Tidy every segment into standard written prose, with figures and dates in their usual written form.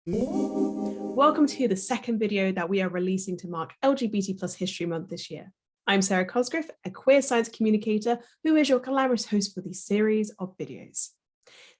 Welcome to the second video that we are releasing to mark LGBT plus History Month this year. I'm Sarah Cosgrove, a queer science communicator who is your glamorous host for this series of videos.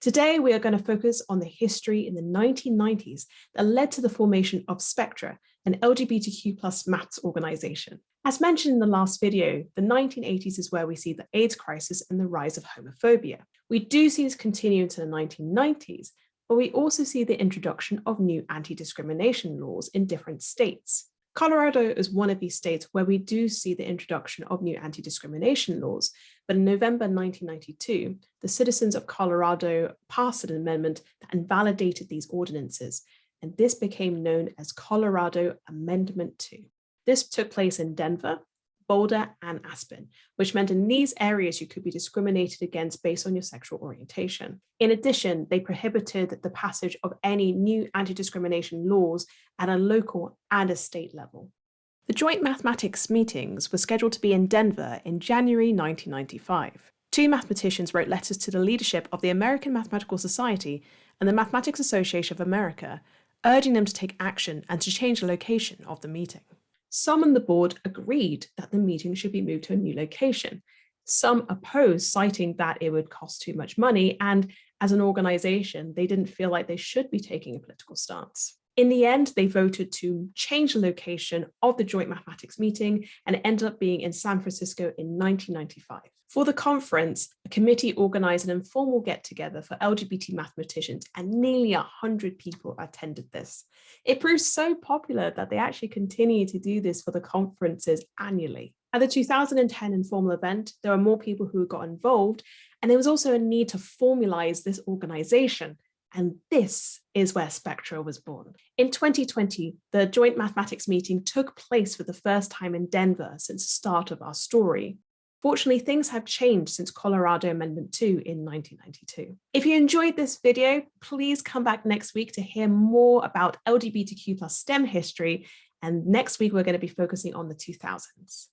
Today, we are going to focus on the history in the 1990s that led to the formation of Spectra, an LGBTQ plus maths organization. As mentioned in the last video, the 1980s is where we see the AIDS crisis and the rise of homophobia. We do see this continue into the 1990s, but we also see the introduction of new anti-discrimination laws in different states. Colorado is one of these states where we do see the introduction of new anti-discrimination laws, but in November 1992, the citizens of Colorado passed an amendment that invalidated these ordinances, and this became known as Colorado Amendment 2. This took place in Denver, Boulder, and Aspen, which meant in these areas you could be discriminated against based on your sexual orientation. In addition, they prohibited the passage of any new anti-discrimination laws at a local and a state level. The joint mathematics meetings were scheduled to be in Denver in January 1995. Two mathematicians wrote letters to the leadership of the American Mathematical Society and the Mathematics Association of America, urging them to take action and to change the location of the meeting. Some on the board agreed that the meeting should be moved to a new location. Some opposed, citing that it would cost too much money, and as an organization, they didn't feel like they should be taking a political stance. In the end, they voted to change the location of the joint mathematics meeting, and it ended up being in San Francisco in 1995. For the conference, a committee organized an informal get-together for LGBT mathematicians, and nearly 100 people attended this. It proved so popular that they actually continue to do this for the conferences annually. At the 2010 informal event, there were more people who got involved, and there was also a need to formalize this organization. And this is where Spectra was born. In 2020, the joint mathematics meeting took place for the first time in Denver since the start of our story. Fortunately, things have changed since Colorado Amendment 2 in 1992. If you enjoyed this video, please come back next week to hear more about LGBTQ plus STEM history. And next week, we're going to be focusing on the 2000s.